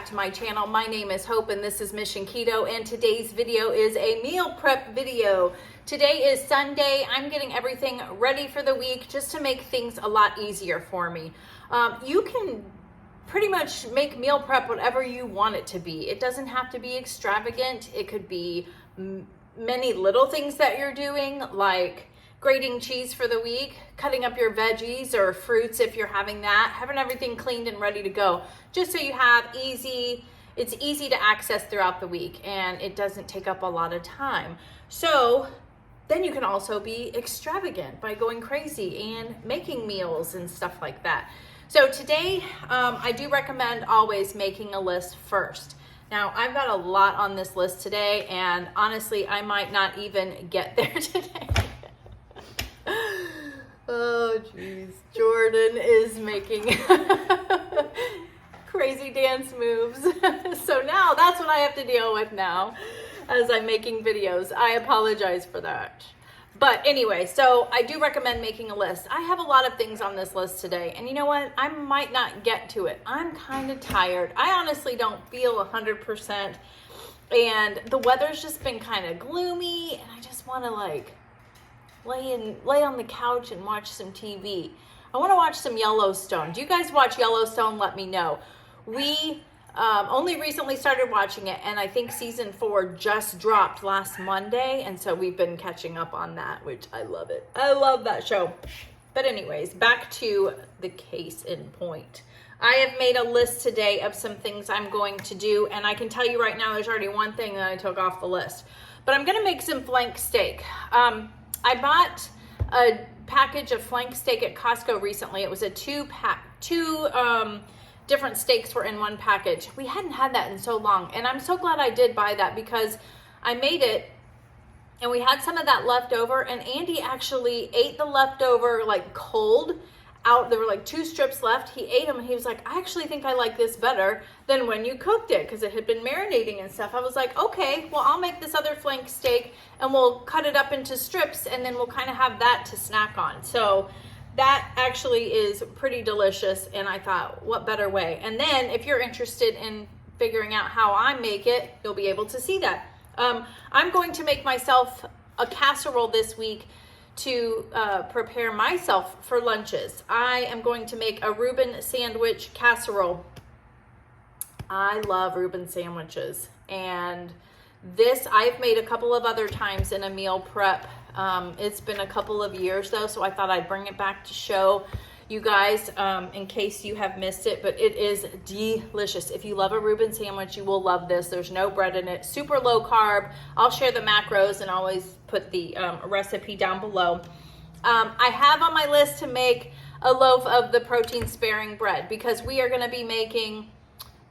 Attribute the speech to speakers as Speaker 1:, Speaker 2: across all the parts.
Speaker 1: to my channel. My name is Hope and this is Mission Keto, and today's video is a meal prep video. Today is Sunday. I'm getting everything ready for the week just to make things a lot easier for me. You can pretty much make meal prep whatever you want it to be. It doesn't have to be extravagant. It could be many little things that you're doing, like grating cheese for the week, cutting up your veggies or fruits if you're having that, having everything cleaned and ready to go, just so you have it's easy to access throughout the week and it doesn't take up a lot of time. So then you can also be extravagant by going crazy and making meals and stuff like that. So today, I do recommend always making a list first. Now, I've got a lot on this list today, and honestly, I might not even get there today. Oh, geez. Jordan is making crazy dance moves. So now that's what I have to deal with now as I'm making videos. I apologize for that. But anyway, so I do recommend making a list. I have a lot of things on this list today, and you know what? I might not get to it. I'm kind of tired. I honestly don't feel 100%, and the weather's just been kind of gloomy, and I just want to lay on the couch and watch some TV. I want to watch some Yellowstone. Do you guys watch Yellowstone? Let me know. We only recently started watching it, and I think season 4 just dropped last Monday, and so we've been catching up on that, which I love it. I love that show. But anyways, back to the case in point. I have made a list today of some things I'm going to do, and I can tell you right now there's already one thing that I took off the list. But I'm going to make some flank steak. I bought a package of flank steak at Costco recently. It was a two different steaks were in one package. We hadn't had that in so long, and I'm so glad I did buy that because I made it and we had some of that left over, and Andy actually ate the leftover like cold out. There were like 2 strips left. He ate them and he was like, I actually think I like this better than when you cooked it, because it had been marinating and stuff. I was like, okay, well, I'll make this other flank steak and we'll cut it up into strips, and then we'll kind of have that to snack on. So that actually is pretty delicious, and I thought, what better way? And then if you're interested in figuring out how I make it, you'll be able to see that. I'm going to make myself a casserole this week to prepare myself for lunches. I am going to make a Reuben sandwich casserole. I love Reuben sandwiches, and this I've made a couple of other times in a meal prep. It's been a couple of years though, so I thought I'd bring it back to show you guys in case you have missed it, but it is delicious. If you love a Reuben sandwich, you will love this. There's no bread in it, super low carb. I'll share the macros and always put the recipe down below. I have on my list to make a loaf of the protein sparing bread because we are going to be making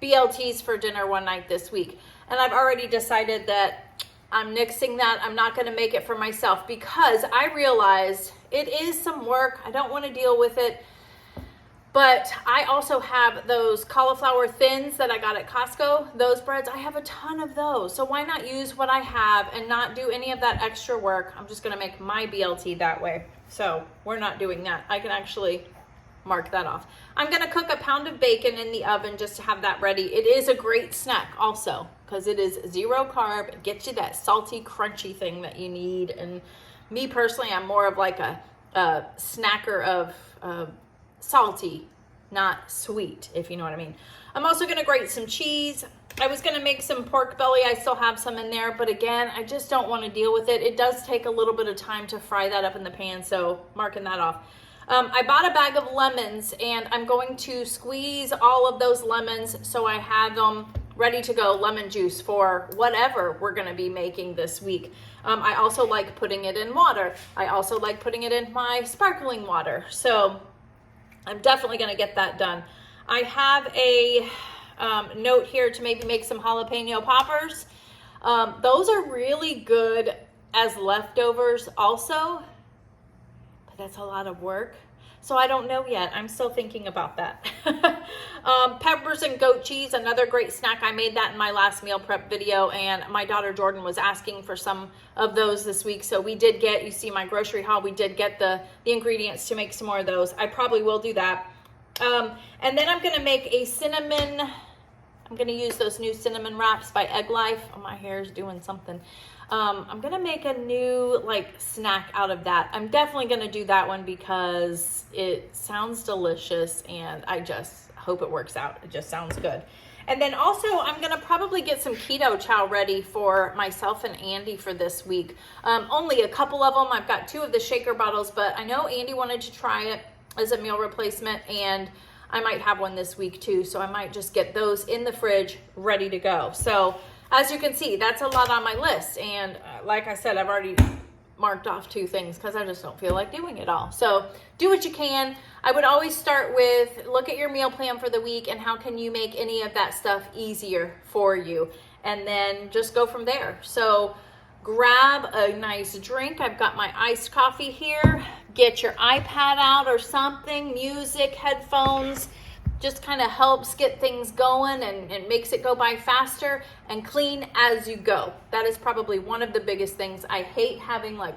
Speaker 1: BLTs for dinner one night this week. And I've already decided that I'm nixing that. I'm not going to make it for myself because I realized it is some work. I don't want to deal with it. But I also have those cauliflower thins that I got at Costco. Those breads, I have a ton of those. So why not use what I have and not do any of that extra work? I'm just going to make my BLT that way. So we're not doing that. I can actually mark that off. I'm going to cook a pound of bacon in the oven just to have that ready. It is a great snack also because it is 0 carb. It gets you that salty, crunchy thing that you need. And me personally, I'm more of like a snacker of salty, not sweet, if you know what I mean. I'm also going to grate some cheese. I was going to make some pork belly. I still have some in there, but again, I just don't want to deal with it. It does take a little bit of time to fry that up in the pan, so marking that off. I bought a bag of lemons, and I'm going to squeeze all of those lemons so I have them ready to go, lemon juice for whatever we're going to be making this week. I also like putting it in water. I also like putting it in my sparkling water. So I'm definitely going to get that done. I have a note here to maybe make some jalapeno poppers. Those are really good as leftovers also. That's a lot of work. So I don't know yet. I'm still thinking about that. Peppers and goat cheese, another great snack. I made that in my last meal prep video, and my daughter Jordan was asking for some of those this week. So we did get, you see my grocery haul, we did get the ingredients to make some more of those. I probably will do that. And then I'm gonna make a cinnamon I'm gonna use those new cinnamon wraps by Egg Life. Oh, my hair's doing something. I'm gonna make a new like snack out of that. I'm definitely gonna do that one because it sounds delicious and I just hope it works out. It just sounds good. And then also I'm gonna probably get some keto chow ready for myself and Andy for this week. Only a couple of them. I've got 2 of the shaker bottles, but I know Andy wanted to try it as a meal replacement, and I might have one this week too. So I might just get those in the fridge ready to go. So as you can see, that's a lot on my list. And like I said, I've already marked off 2 things because I just don't feel like doing it all. So do what you can. I would always start with look at your meal plan for the week and how can you make any of that stuff easier for you. And then just go from there. So grab a nice drink. I've got my iced coffee here. Get your iPad out or something, music, headphones. Just kind of helps get things going and makes it go by faster, and clean as you go. That is probably one of the biggest things. I hate having like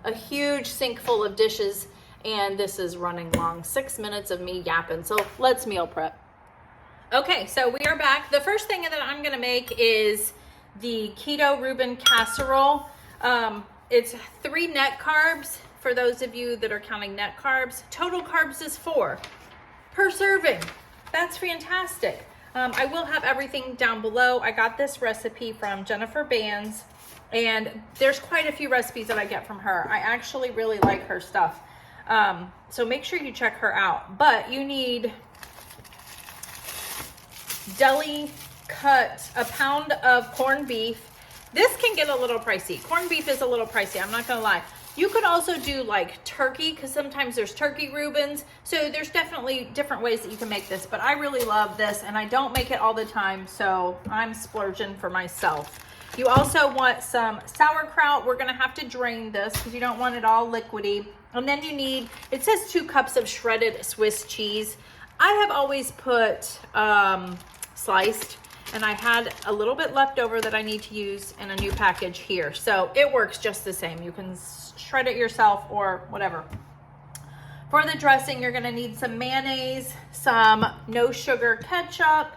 Speaker 1: a huge sink full of dishes, and this is running long. 6 minutes of me yapping. So let's meal prep. Okay, so we are back. The first thing that I'm gonna make is the Keto Reuben Casserole. It's 3 net carbs for those of you that are counting net carbs. Total carbs is 4 per serving. That's fantastic. I will have everything down below. I got this recipe from Jennifer Bands, and there's quite a few recipes that I get from her. I actually really like her stuff. So make sure you check her out. But you need deli cut a pound of corned beef. This can get a little pricey. Corned beef is a little pricey, I'm not gonna lie. You could also do like turkey, because sometimes there's turkey Reubens. So there's definitely different ways that you can make this, but I really love this and I don't make it all the time, so I'm splurging for myself. You also want some sauerkraut. We're gonna have to drain this because you don't want it all liquidy. And then you need, it says 2 cups of shredded Swiss cheese. I have always put sliced, and I had a little bit left over that I need to use in a new package here. So it works just the same. You can shred it yourself or whatever. For the dressing, you're gonna need some mayonnaise, some no sugar ketchup,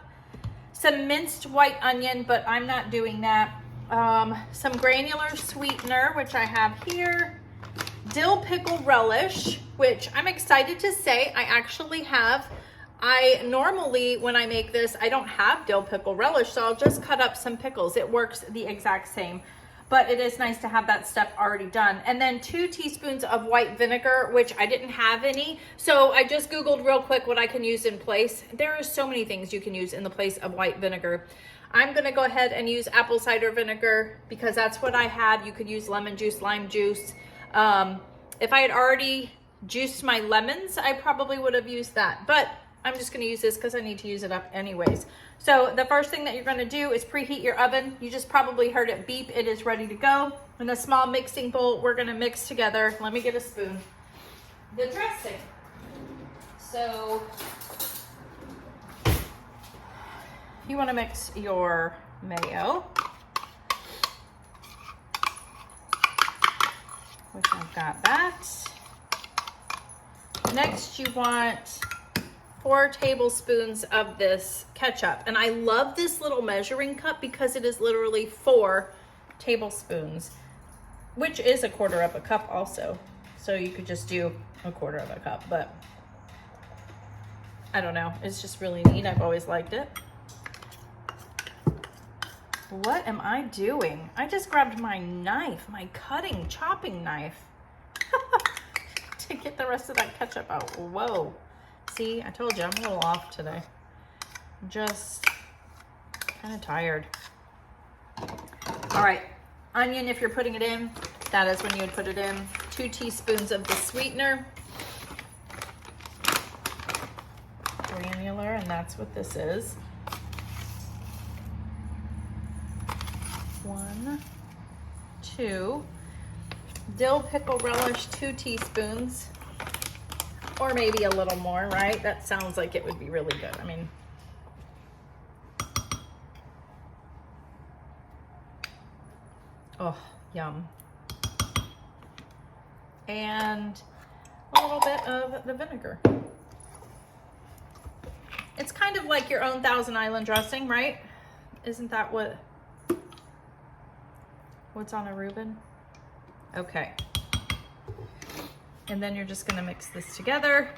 Speaker 1: some minced white onion, but I'm not doing that. Some granular sweetener, which I have here, dill pickle relish, which I'm excited to say I actually have. I normally, when I make this, I don't have dill pickle relish, so I'll just cut up some pickles. It works the exact same, but it is nice to have that step already done. And then 2 teaspoons of white vinegar, which I didn't have any, so I just Googled real quick what I can use in place. There are so many things you can use in the place of white vinegar. I'm gonna go ahead and use apple cider vinegar because that's what I had. You could use lemon juice, lime juice. If I had already juiced my lemons, I probably would have used that, but I'm just gonna use this because I need to use it up anyways. So the first thing that you're gonna do is preheat your oven. You just probably heard it beep. It is ready to go. In a small mixing bowl, we're gonna mix together, let me get a spoon, the dressing. So you wanna mix your mayo, which I've got that. Next, you want 4 tablespoons of this ketchup. And I love this little measuring cup because it is literally 4 tablespoons, which is 1/4 of a cup also. So you could just do 1/4 of a cup, but I don't know. It's just really neat. I've always liked it. What am I doing? I just grabbed my knife, my chopping knife to get the rest of that ketchup out. Whoa. See, I told you I'm a little off today. I'm just kind of tired. All right, onion, if you're putting it in, that is when you would put it in. 2 teaspoons of the sweetener. Granular, and that's what this is. 1, 2. Dill pickle relish, 2 teaspoons. Or maybe a little more, right? That sounds like it would be really good. I mean, oh, yum. And a little bit of the vinegar. It's kind of like your own Thousand Island dressing, right? Isn't that what's on a Reuben? Okay. And then you're just gonna mix this together.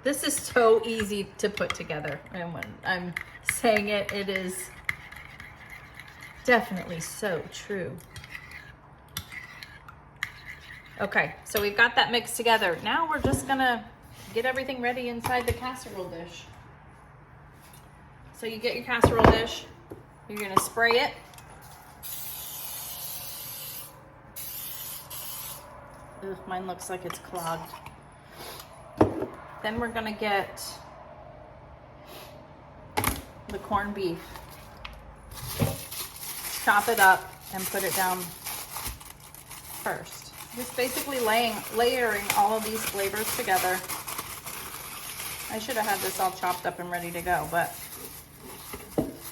Speaker 1: This is so easy to put together. And when I'm saying it, it is definitely so true. Okay, so we've got that mixed together. Now we're just gonna get everything ready inside the casserole dish. So you get your casserole dish, you're gonna spray it. Ugh, mine looks like it's clogged. Then we're gonna get the corned beef, chop it up and put it down first. Just basically layering all of these flavors together. I should have had this all chopped up and ready to go, but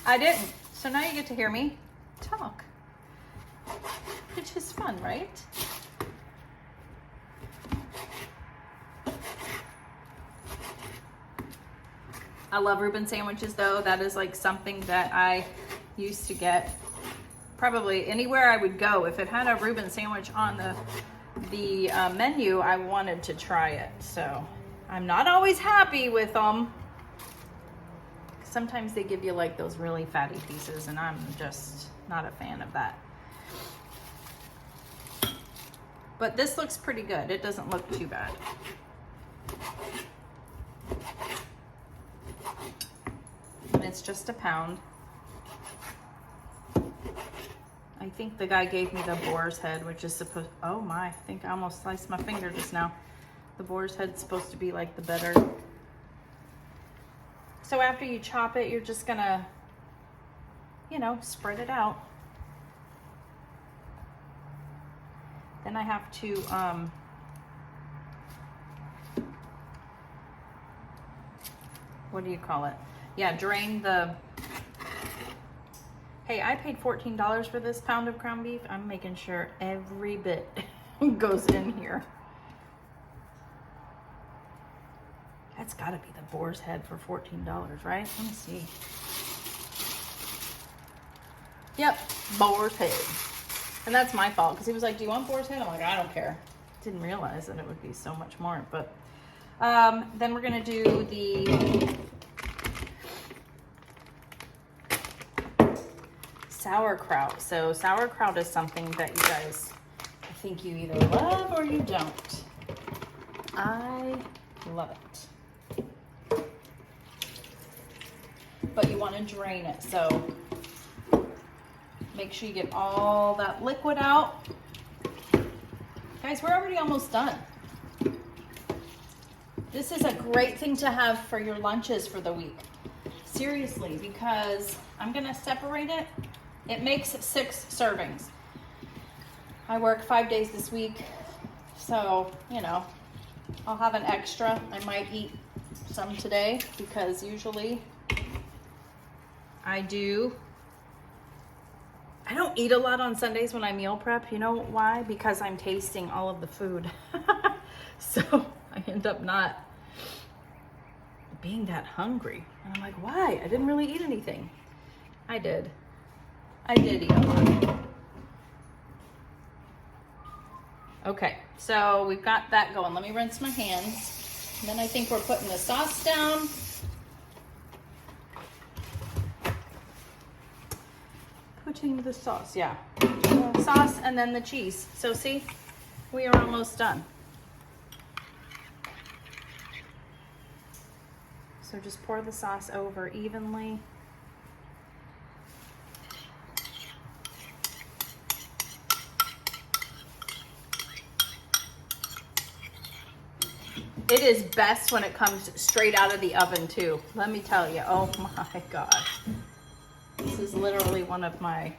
Speaker 1: I didn't. So now you get to hear me talk, which is fun, right? I love Reuben sandwiches though. That is like something that I used to get probably anywhere I would go. If it had a Reuben sandwich on the menu, I wanted to try it. So I'm not always happy with them. Sometimes they give you like those really fatty pieces, and I'm just not a fan of that. But this looks pretty good. It doesn't look too bad. And it's just a pound. I think the guy gave me the boar's head, which is supposed, oh my, I think I almost sliced my finger just now. The boar's head's supposed to be like the better. So after you chop it, you're just gonna, you know, spread it out. Then I have to, what do you call it? Yeah, drain the, hey, I paid $14 for this pound of ground beef. I'm making sure every bit goes in here. That's gotta be the boar's head for $14, right? Let me see. Yep, boar's head. And that's my fault, because he was like, do you want boar's head? I'm like, I don't care. Didn't realize that it would be so much more, but then we're gonna do the sauerkraut. So sauerkraut is something that you guys, I think you either love or you don't. I love it. But you want to drain it, so make sure you get all that liquid out. Guys, we're already almost done. This is a great thing to have for your lunches for the week. Seriously, because I'm gonna separate it. It makes 6 servings. I work 5 days this week, so, you know, I'll have an extra. I might eat some today, because usually I don't eat a lot on Sundays when I meal prep. You know why? Because I'm tasting all of the food. So I end up not being that hungry. And I'm like, why? I didn't really eat anything. I did eat a lot. Okay, so we've got that going. Let me rinse my hands. And then I think we're putting the sauce down. Putting the sauce, yeah. The sauce and then the cheese. So see, we are almost done. So just pour the sauce over evenly. It is best when it comes straight out of the oven too. Let me tell you, oh my gosh. This is literally one of my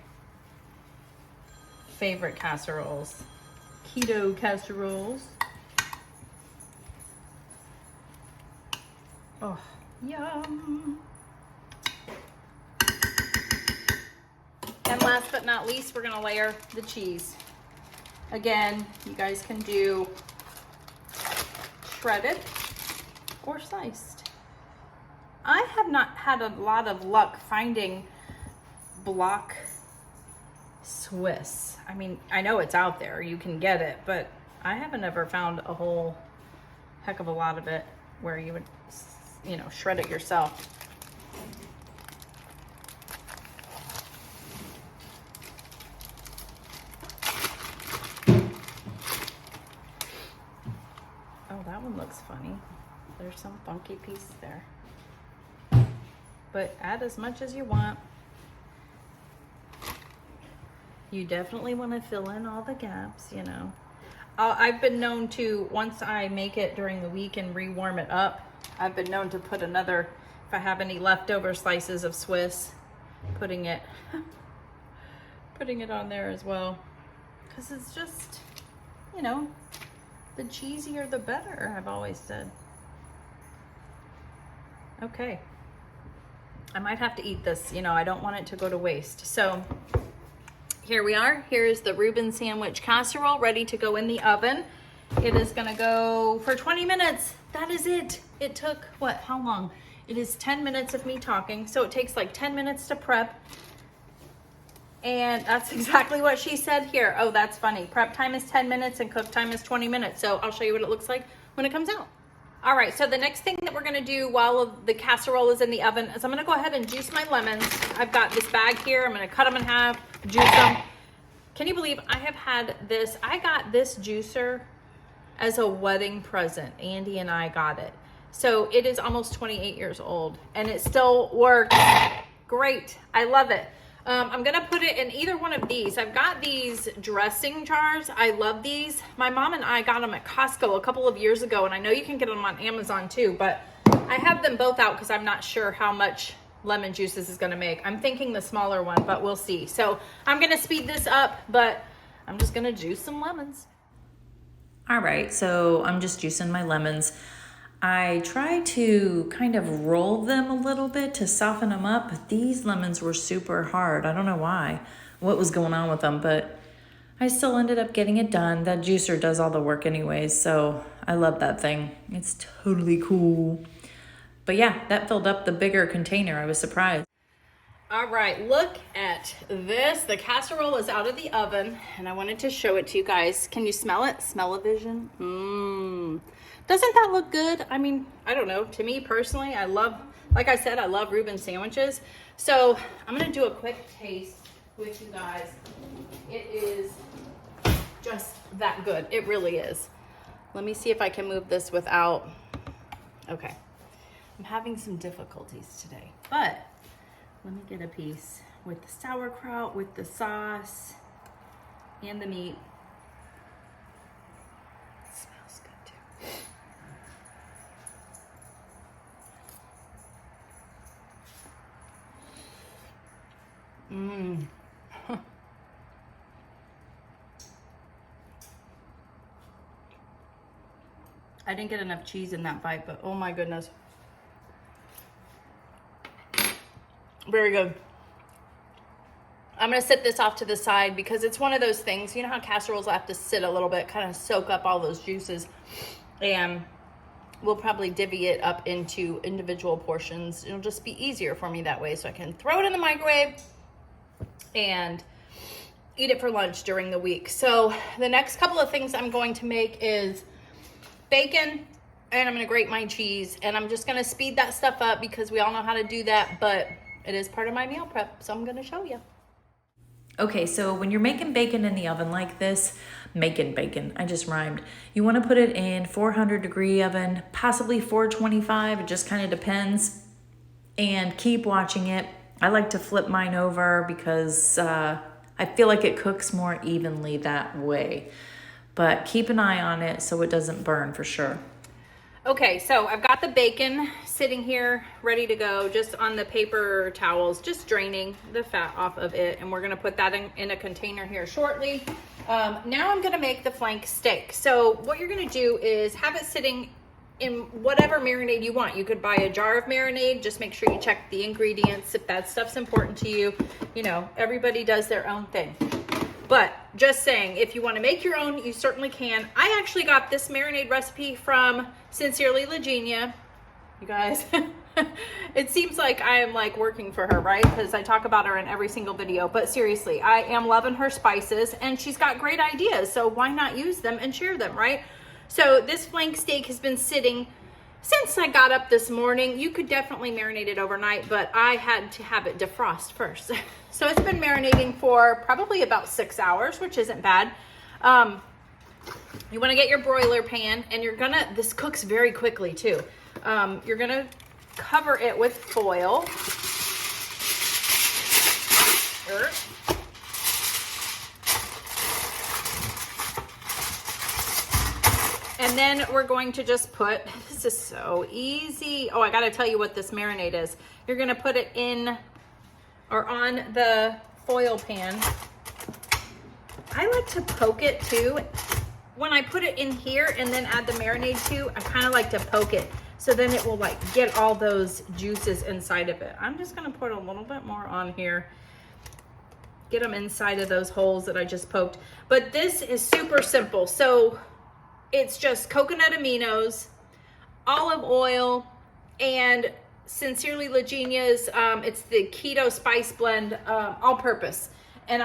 Speaker 1: favorite casseroles. Keto casseroles. Oh, yum. And last but not least, we're gonna layer the cheese. Again, you guys can do shredded or sliced. I have not had a lot of luck finding block Swiss. I mean, I know it's out there, you can get it, but I haven't ever found a whole heck of a lot of it where you would, you know, shred it yourself. Oh, that one looks funny. There's some funky piece there. But add as much as you want. You definitely want to fill in all the gaps, you know. I've been known to, once I make it during the week and re-warm it up, I've been known to put another, if I have any leftover slices of Swiss, putting it on there as well. Because it's just, you know, the cheesier the better, I've always said. Okay. I might have to eat this, you know, I don't want it to go to waste. So here we are. Here's the Reuben sandwich casserole ready to go in the oven. It is gonna go for 20 minutes. That is it. It took, what, how long? It is 10 minutes of me talking, so it takes like 10 minutes to prep. And that's exactly what she said here. Oh, that's funny. Prep time is 10 minutes and cook time is 20 minutes. So I'll show you what it looks like when it comes out. All right, so the next thing that we're gonna do while the casserole is in the oven is I'm gonna go ahead and juice my lemons. I've got this bag here. I'm gonna cut them in half, juice them. Can you believe I have had this? I got this juicer as a wedding present. Andy and I got it. So it is almost 28 years old and it still works great. I love it. I'm gonna put it in either one of these. I've got these dressing jars. I love these. My mom and I got them at Costco a couple of years ago, and I know you can get them on Amazon too, but I have them both out because I'm not sure how much lemon juice this is gonna make. I'm thinking the smaller one, but we'll see. So I'm gonna speed this up, but I'm just gonna juice some lemons.
Speaker 2: All right, so I'm just juicing my lemons. I tried to kind of roll them a little bit to soften them up, but these lemons were super hard. I don't know why, what was going on with them, but I still ended up getting it done. That juicer does all the work anyways, so I love that thing. It's totally cool. But yeah, that filled up the bigger container. I was surprised.
Speaker 1: All right, look at this. The casserole is out of the oven, and I wanted to show it to you guys. Can you smell it? Smell-o-vision? Doesn't that look good? I mean, I don't know. To me personally, I love, like I said, I love Reuben sandwiches. So I'm gonna do a quick taste with you guys. It is just that good. It really is. Let me see if I can move this without, okay. I'm having some difficulties today, but let me get a piece with the sauerkraut, with the sauce, and the meat. It smells good too. I didn't get enough cheese in that bite, but oh my goodness. Very good. I'm gonna set this off to the side because it's one of those things, you know how casseroles have to sit a little bit, kind of soak up all those juices, and we'll probably divvy it up into individual portions. It'll just be easier for me that way, so I can throw it in the microwave and eat it for lunch during the week. So the next couple of things I'm going to make is bacon, and I'm gonna grate my cheese, and I'm just gonna speed that stuff up because we all know how to do that, but it is part of my meal prep, so I'm gonna show you.
Speaker 2: Okay, so when you're making bacon in the oven like this, making bacon, I just rhymed. You wanna put it in 400-degree oven, possibly 425, it just kind of depends. And keep watching it. I like to flip mine over because I feel like it cooks more evenly that way. But keep an eye on it so it doesn't burn for sure.
Speaker 1: Okay, so I've got the bacon sitting here ready to go, just on the paper towels, just draining the fat off of it. And we're gonna put that in a container here shortly. Now I'm gonna make the flank steak. So what you're gonna do is have it sitting in whatever marinade you want. You could buy a jar of marinade. Just make sure you check the ingredients if that stuff's important to you. You know, everybody does their own thing. But just saying, if you want to make your own, you certainly can. I actually got this marinade recipe from Sincerely Legenia. You guys, it seems like I am like working for her, right? Because I talk about her in every single video. But seriously, I am loving her spices, and she's got great ideas. So why not use them and share them, right? So this flank steak has been sitting since I got up this morning. You could definitely marinate it overnight, but I had to have it defrost first. So it's been marinating for probably about 6 hours, which isn't bad. You want to get your broiler pan, and this cooks very quickly too. You're gonna cover it with foil. And then we're going to just put, this is so easy. Oh, I gotta tell you what this marinade is. You're gonna put it in or on the foil pan. I like to poke it too. When I put it in here and then add the marinade too, I kind of like to poke it. So then it will like get all those juices inside of it. I'm just gonna put a little bit more on here. Get them inside of those holes that I just poked. But this is super simple. So it's just coconut aminos, olive oil, and Sincerely Legenia's, it's the Keto Spice Blend, all purpose. And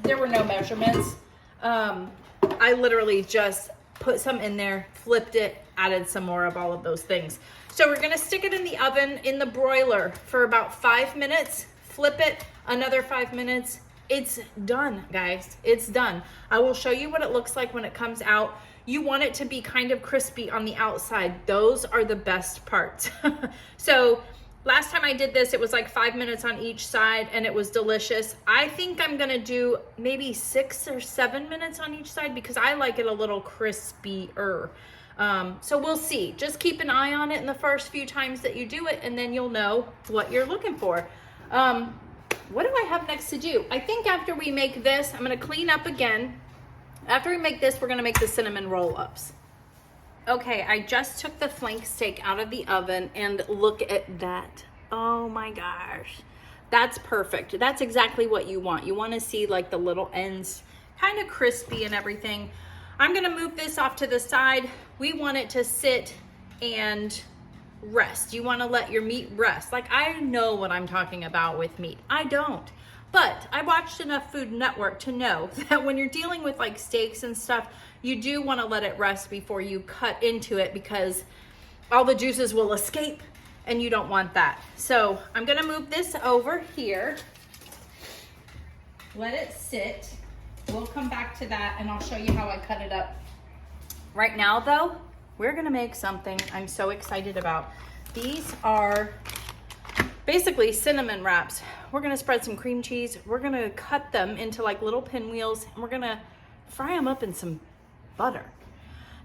Speaker 1: there were no measurements. I literally just put some in there, flipped it, added some more of all of those things. So we're gonna stick it in the oven, in the broiler for about 5 minutes, flip it, another 5 minutes. It's done, guys, it's done. I will show you what it looks like when it comes out. You want it to be kind of crispy on the outside. Those are the best parts. So last time I did this, it was like 5 minutes on each side, and it was delicious. I think I'm gonna do maybe 6 or 7 minutes on each side because I like it a little crispier. So we'll see. Just keep an eye on it in the first few times that you do it, and then you'll know what you're looking for. What do I have next to do? I think after we make this, I'm gonna clean up again. After we make this, we're gonna make the cinnamon roll-ups. Okay, I just took the flank steak out of the oven, and look at that. Oh my gosh. That's perfect. That's exactly what you want. You wanna see like the little ends kind of crispy and everything. I'm gonna move this off to the side. We want it to sit and rest. You wanna let your meat rest. Like, I know what I'm talking about with meat. I don't. But I watched enough Food Network to know that when you're dealing with like steaks and stuff, you do want to let it rest before you cut into it because all the juices will escape and you don't want that. So I'm going to move this over here. Let it sit. We'll come back to that and I'll show you how I cut it up. Right now though, we're going to make something I'm so excited about. These are basically cinnamon wraps. We're gonna spread some cream cheese. We're gonna cut them into like little pinwheels, and we're gonna fry them up in some butter.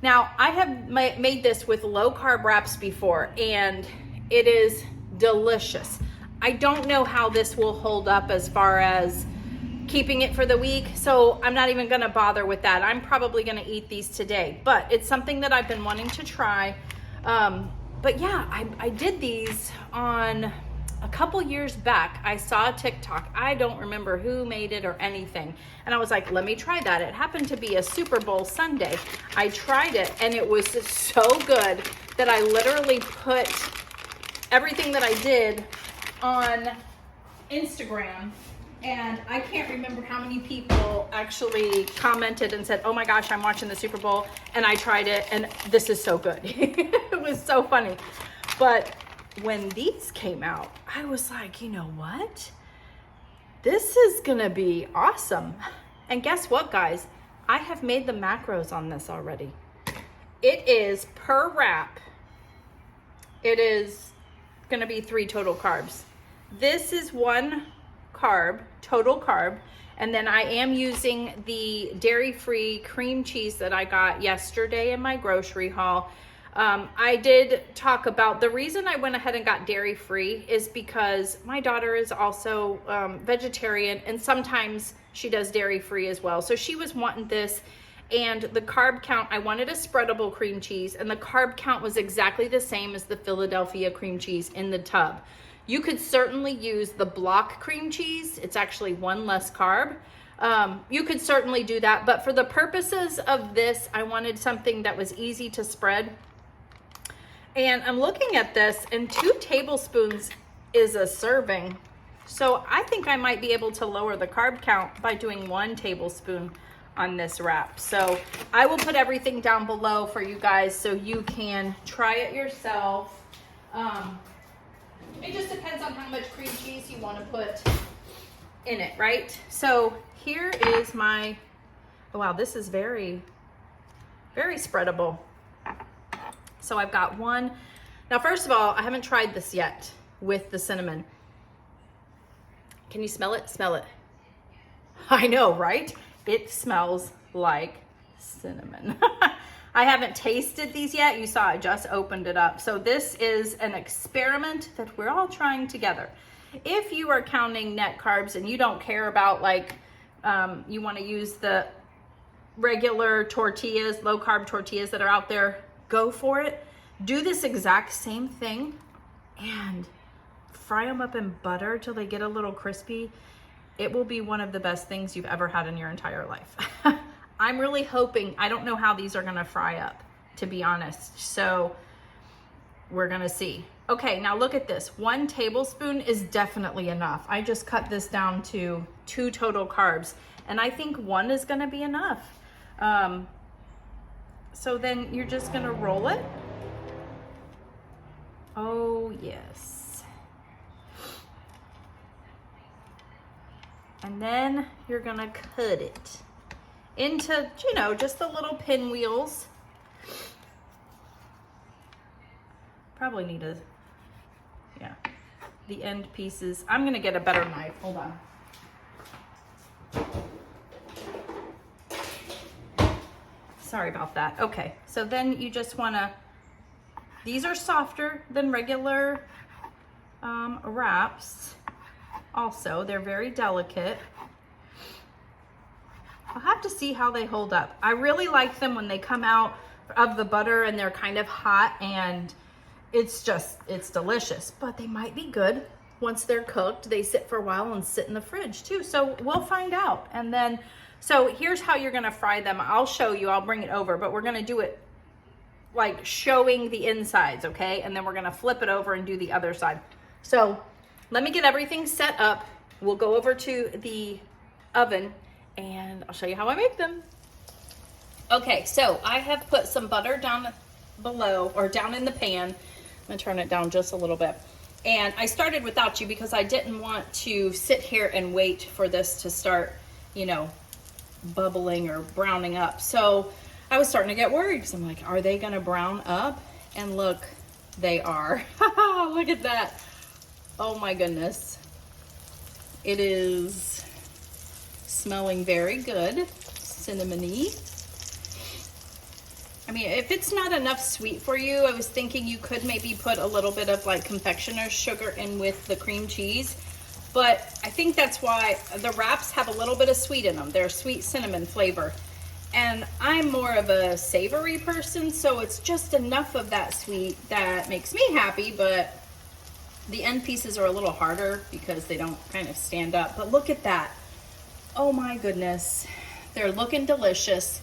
Speaker 1: Now, I have made this with low carb wraps before, and it is delicious. I don't know how this will hold up as far as keeping it for the week, so I'm not even gonna bother with that. I'm probably gonna eat these today, but it's something that I've been wanting to try. But yeah, I did these on a couple years back. I saw a TikTok. I don't remember who made it or anything. And I was like, let me try that. It happened to be a Super Bowl Sunday. I tried it and it was so good that I literally put everything that I did on Instagram. And I can't remember how many people actually commented and said, oh my gosh, I'm watching the Super Bowl and I tried it and this is so good. It was so funny. But when these came out, I was like, you know what? This is gonna be awesome. And guess what, guys? I have made the macros on this already. It is per wrap. It is gonna be 3 total carbs. This is 1 carb, total carb. And then I am using the dairy-free cream cheese that I got yesterday in my grocery haul. I did talk about the reason I went ahead and got dairy-free is because my daughter is also vegetarian, and sometimes she does dairy-free as well. So she was wanting this, and the carb count, I wanted a spreadable cream cheese, and the carb count was exactly the same as the Philadelphia cream cheese in the tub. You could certainly use the block cream cheese. It's actually 1 less carb. You could certainly do that, but for the purposes of this, I wanted something that was easy to spread. And I'm looking at this, and 2 tablespoons is a serving. So I think I might be able to lower the carb count by doing 1 tablespoon on this wrap. So I will put everything down below for you guys so you can try it yourself. It just depends on how much cream cheese you want to put in it, right? So here is my, oh wow, this is very, very spreadable. So I've got 1. Now, first of all, I haven't tried this yet with the cinnamon. Can you smell it? Smell it. I know, right? It smells like cinnamon. I haven't tasted these yet. You saw I just opened it up. So this is an experiment that we're all trying together. If you are counting net carbs and you don't care about, like, you want to use the regular tortillas, low carb tortillas that are out there, go for it. Do this exact same thing and fry them up in butter till they get a little crispy. It will be one of the best things you've ever had in your entire life. I'm really hoping, I don't know how these are gonna fry up, to be honest. So we're gonna see. Okay, now look at this. 1 tablespoon is definitely enough. I just cut this down to 2 total carbs, and I think 1 is gonna be enough. So then you're just gonna roll it. Oh yes. And then you're gonna cut it into, you know, just the little pinwheels. Probably need a, yeah, the end pieces. I'm gonna get a better knife, hold on. Sorry about that. Okay, so then you just wanna, these are softer than regular wraps. Also, they're very delicate. I'll have to see how they hold up. I really like them when they come out of the butter and they're kind of hot, and it's delicious, but they might be good once they're cooked. They sit for a while and sit in the fridge too. So we'll find out. And then, so here's how you're gonna fry them. I'll show you, I'll bring it over, but we're gonna do it like showing the insides, okay? And then we're gonna flip it over and do the other side. So let me get everything set up. We'll go over to the oven and I'll show you how I make them. Okay, so I have put some butter down below, or down in the pan. I'm gonna turn it down just a little bit. And I started without you because I didn't want to sit here and wait for this to start, you know, bubbling or browning up. So I was starting to get worried because I'm like, are they gonna brown up? And look, they are. Look at that. Oh my goodness. It is smelling very good, cinnamony. I mean, if it's not enough sweet for you, I was thinking you could maybe put a little bit of like confectioner's sugar in with the cream cheese. But I think that's why the wraps have a little bit of sweet in them. They're sweet cinnamon flavor. And I'm more of a savory person, so it's just enough of that sweet that makes me happy, but the end pieces are a little harder because they don't kind of stand up. But look at that. Oh my goodness. They're looking delicious.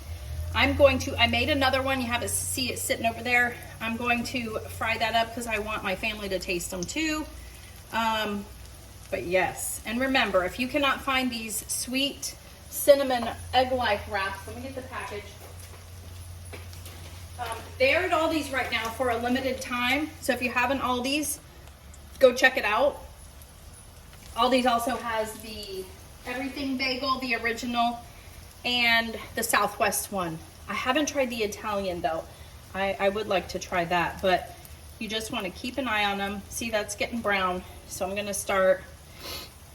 Speaker 1: I made another one. You have to see it sitting over there. I'm going to fry that up because I want my family to taste them too. But yes, and remember, if you cannot find these sweet cinnamon egg life wraps, let me get the package. They're at Aldi's right now for a limited time. So if you have an Aldi's, go check it out. Aldi's also has the everything bagel, the original, and the Southwest one. I haven't tried the Italian though. I would like to try that, but you just want to keep an eye on them. See, that's getting brown. So I'm gonna start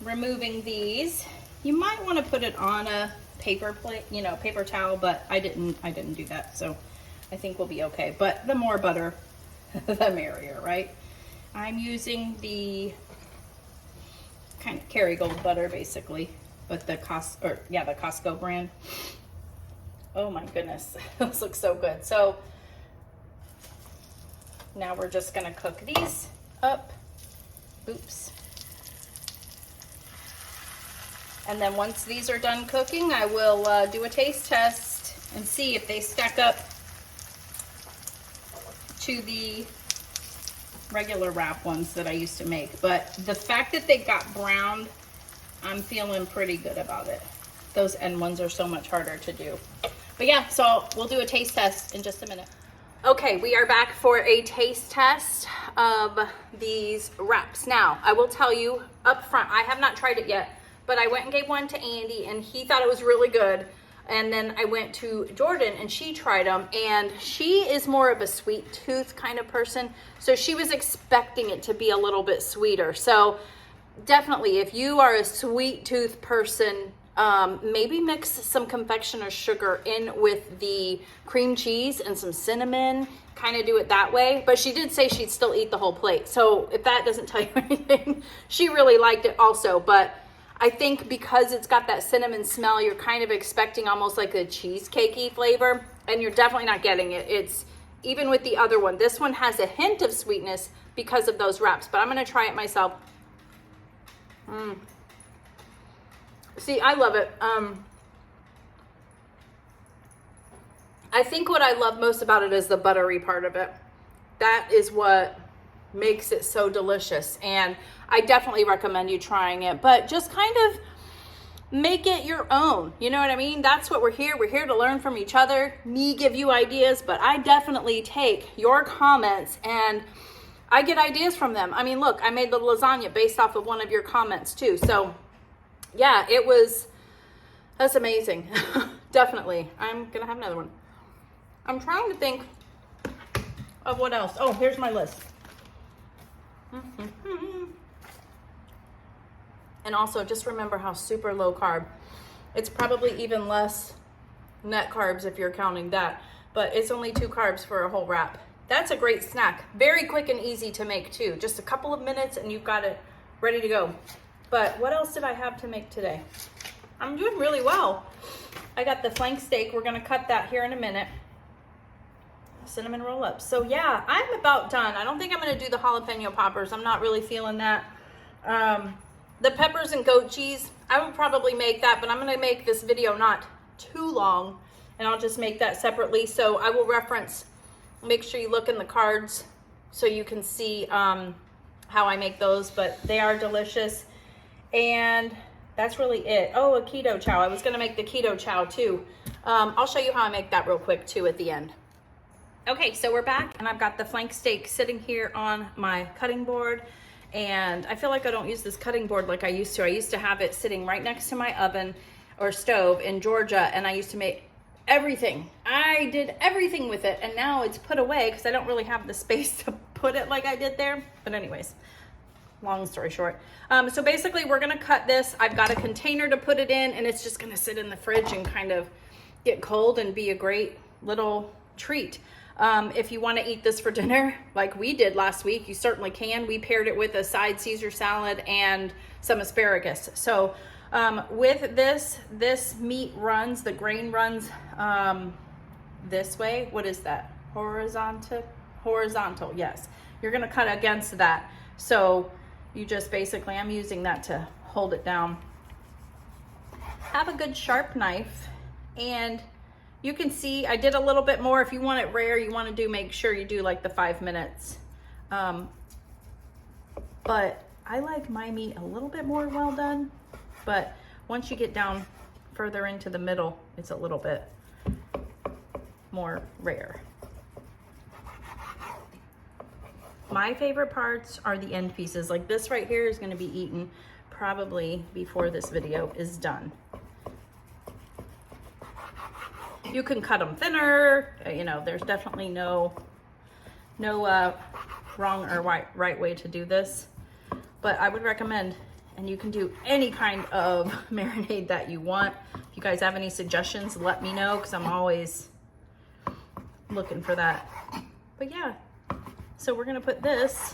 Speaker 1: removing these. You might want to put it on a paper plate, you know, paper towel, but I didn't do that. So I think we'll be okay. But the more butter, the merrier, right? I'm using the kind of Kerrygold butter basically, but the Costco brand. Oh my goodness, this looks so good. So now we're just gonna cook these up. Oops. And then once these are done cooking, I will do a taste test and see if they stack up to the regular wrap ones that I used to make. But the fact that they got browned, I'm feeling pretty good about it. Those end ones are so much harder to do. But yeah, so we'll do a taste test in just a minute. Okay, we are back for a taste test of these wraps. Now, I will tell you up front, I have not tried it yet, but I went and gave one to Andy and he thought it was really good. And then I went to Jordan and she tried them, and she is more of a sweet tooth kind of person. So she was expecting it to be a little bit sweeter. So definitely, if you are a sweet tooth person, maybe mix some confectioner sugar in with the cream cheese and some cinnamon, kind of do it that way. But she did say she'd still eat the whole plate. So if that doesn't tell you anything, she really liked it also. But I think because it's got that cinnamon smell, you're kind of expecting almost like a cheesecakey flavor, and you're definitely not getting it. It's even with the other one. This one has a hint of sweetness because of those wraps, but I'm going to try it myself. See, I love it. I think what I love most about it is the buttery part of it. That is what makes it so delicious, and I definitely recommend you trying it, but just kind of make it your own. You know what I mean? That's what we're here to learn from each other. Me give you ideas, but I definitely take your comments and I get ideas from them. I mean, look, I made the lasagna based off of one of your comments too. So yeah, that's amazing. Definitely. I'm gonna have another one. I'm trying to think of what else. Oh, here's my list. And also just remember how super low carb. It's probably even less net carbs if you're counting that, but it's only 2 carbs for a whole wrap. That's a great snack. Very quick and easy to make too. Just a couple of minutes and you've got it ready to go. But what else did I have to make today? I'm doing really well. I got the flank steak. We're gonna cut that here in a minute. Cinnamon roll-ups. So yeah, I'm about done. I don't think I'm gonna do the jalapeno poppers. I'm not really feeling that. The peppers and goat cheese, I would probably make that, but I'm gonna make this video not too long, and I'll just make that separately. So I will reference, make sure you look in the cards so you can see how I make those, but they are delicious. And that's really it. Oh, a keto chow. I was gonna make the keto chow too. I'll show you how I make that real quick too at the end. Okay, so we're back and I've got the flank steak sitting here on my cutting board, and I feel like I don't use this cutting board like I used to. I used to have it sitting right next to my oven or stove in Georgia, and I used to make everything. I did everything with it, and now it's put away because I don't really have the space to put it like I did there. But anyways, long story short. So basically we're gonna cut this. I've got a container to put it in, and it's just gonna sit in the fridge and kind of get cold and be a great little treat. If you want to eat this for dinner like we did last week, you certainly can. We paired it with a side Caesar salad and some asparagus. So with this meat runs, the grain runs this way. What is that? Horizontal, yes. You're going to cut against that. So you just basically, I'm using that to hold it down. Have a good sharp knife, and you can see I did a little bit more. If you want it rare, you want to do, make sure you do like the 5 minutes. But I like my meat a little bit more well done. But once you get down further into the middle, it's a little bit more rare. My favorite parts are the end pieces. Like this right here is going to be eaten probably before this video is done. You can cut them thinner, you know, there's definitely no wrong or right way to do this, but I would recommend, and you can do any kind of marinade that you want. If you guys have any suggestions, let me know, because I'm always looking for that. But yeah, so we're gonna put this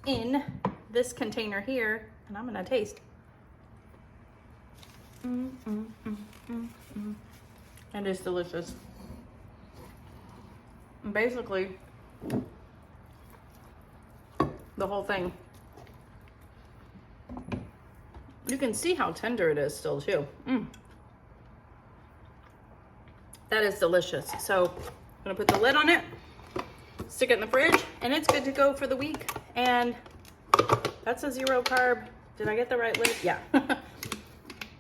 Speaker 1: in this container here, and I'm gonna taste. It is delicious. And basically, the whole thing. You can see how tender it is still too. That is delicious. So I'm gonna put the lid on it, stick it in the fridge, and it's good to go for the week. And that's a 0 carb. Did I get the right lid? Yeah.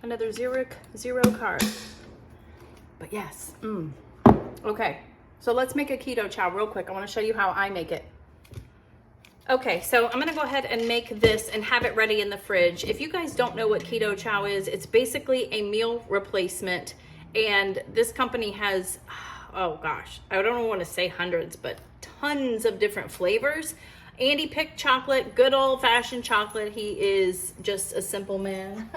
Speaker 1: Another 0 carb. But yes. Okay, so let's make a keto chow real quick. I want to show you how I make it. Okay, so I'm gonna go ahead and make this and have it ready in the fridge. If you guys don't know what keto chow is, it's basically a meal replacement. And this company has, oh gosh, I don't want to say hundreds, but tons of different flavors. Andy picked chocolate, good old fashioned chocolate. He is just a simple man.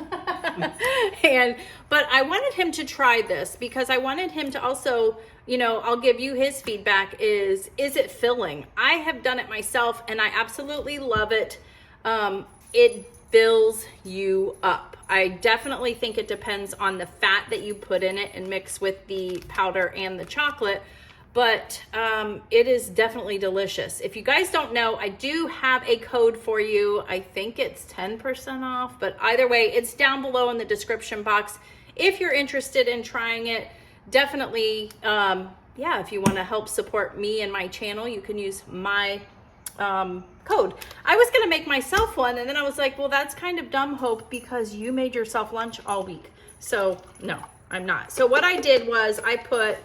Speaker 1: But I wanted him to try this because I wanted him to also, you know, I'll give you his feedback is it filling? I have done it myself and I absolutely love it. It fills you up. I definitely think it depends on the fat that you put in it and mix with the powder and the chocolate. But it is definitely delicious. If you guys don't know, I do have a code for you. I think it's 10% off, but either way, it's down below in the description box. If you're interested in trying it, definitely, yeah, if you want to help support me and my channel, you can use my code. I was gonna make myself one, and then I was like, well, that's kind of dumb, Hope, because you made yourself lunch all week. So no, I'm not. So what I did was I put,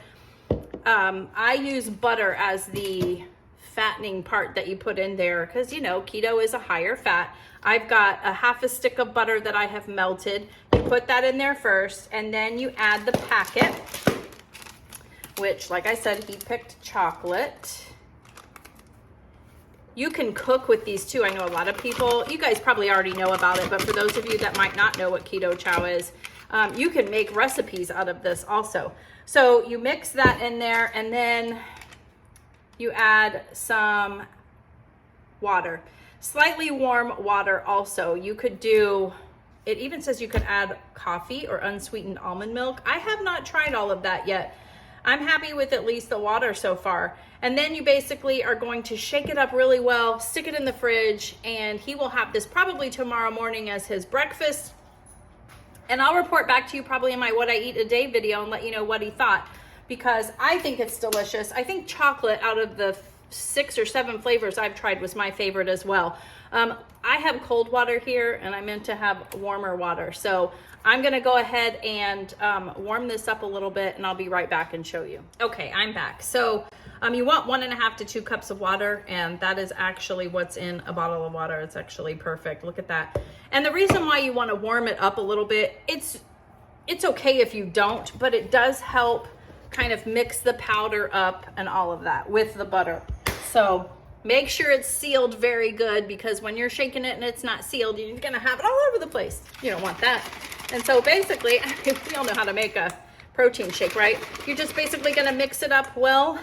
Speaker 1: I use butter as the fattening part that you put in there because, you know, keto is a higher fat. I've got a half a stick of butter that I have melted. You put that in there first, and then you add the packet, which, like I said, he picked chocolate. You can cook with these too. I know a lot of people, you guys probably already know about it, but for those of you that might not know what keto chow is, you can make recipes out of this also. So you mix that in there, and then you add some water, slightly warm water also. You could do, it even says you could add coffee or unsweetened almond milk. I have not tried all of that yet. I'm happy with at least the water so far. And then you basically are going to shake it up really well, stick it in the fridge, and he will have this probably tomorrow morning as his breakfast. And I'll report back to you probably in my What I Eat a Day video and let you know what he thought, because I think it's delicious. I think chocolate out of the 6 or 7 flavors I've tried was my favorite as well. I have cold water here and I meant to have warmer water. So I'm gonna go ahead and warm this up a little bit, and I'll be right back and show you. Okay, I'm back. So you want 1.5 to 2 cups of water, and that is actually what's in a bottle of water. It's actually perfect. Look at that. And the reason why you want to warm it up a little bit, it's okay if you don't, but it does help kind of mix the powder up and all of that with the butter. So make sure it's sealed very good, because when you're shaking it and it's not sealed, you're gonna have it all over the place. You don't want that. And so basically, we all know how to make a protein shake, right? You're just basically gonna mix it up well.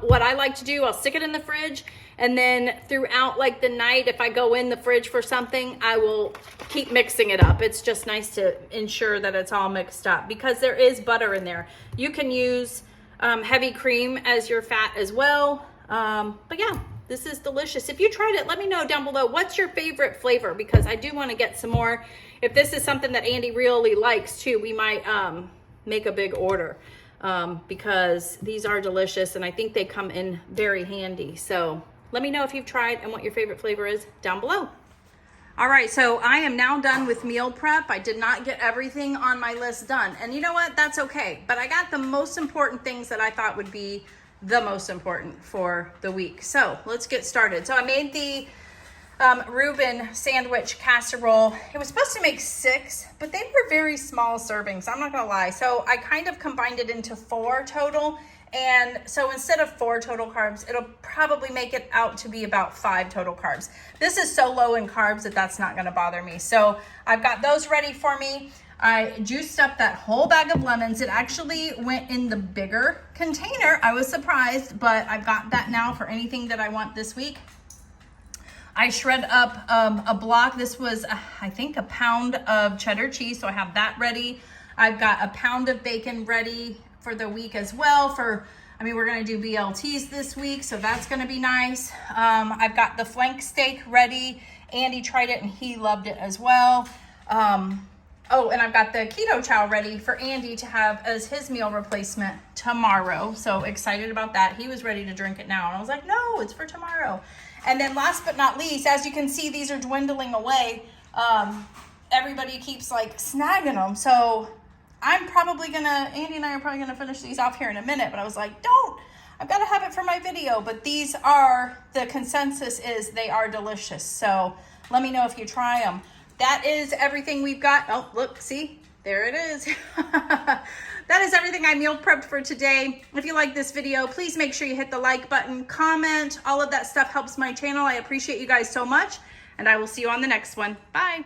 Speaker 1: What I like to do, I'll stick it in the fridge, and then throughout like the night, if I go in the fridge for something, I will keep mixing it up. It's just nice to ensure that it's all mixed up, because there is butter in there. You can use heavy cream as your fat as well. But yeah, this is delicious. If you tried it, let me know down below. What's your favorite flavor? Because I do want to get some more. If this is something that Andy really likes too, we might make a big order, because these are delicious and I think they come in very handy. So let me know if you've tried and what your favorite flavor is down below. All right, so I am now done with meal prep. I did not get everything on my list done. And you know what? That's okay. But I got the most important things that I thought would be the most important for the week. So let's get started. So I made the Reuben sandwich casserole. It was supposed to make 6, but they were very small servings. I'm not gonna lie. So I kind of combined it into 4 total. And so instead of 4 total carbs, it'll probably make it out to be about 5 total carbs. This is so low in carbs that that's not gonna bother me. So I've got those ready for me. I juiced up that whole bag of lemons. It actually went in the bigger container. I was surprised, but I've got that now for anything that I want this week. I shred up a block. This was, I think, a pound of cheddar cheese, so I have that ready. I've got a pound of bacon ready for the week as well. We're gonna do BLTs this week, so that's gonna be nice. I've got the flank steak ready. Andy tried it and he loved it as well. Oh, and I've got the keto chow ready for Andy to have as his meal replacement tomorrow. So excited about that. He was ready to drink it now. And I was like, no, it's for tomorrow. And then last but not least, as you can see, these are dwindling away. Everybody keeps like snagging them. So I'm probably Andy and I are probably gonna finish these off here in a minute, but I was like, don't, I've got to have it for my video. But these are, the consensus is they are delicious. So let me know if you try them. That is everything we've got. Oh, look, see, there it is. That is everything I meal prepped for today. If you like this video, please make sure you hit the like button, comment. All of that stuff helps my channel. I appreciate you guys so much, and I will see you on the next one. Bye.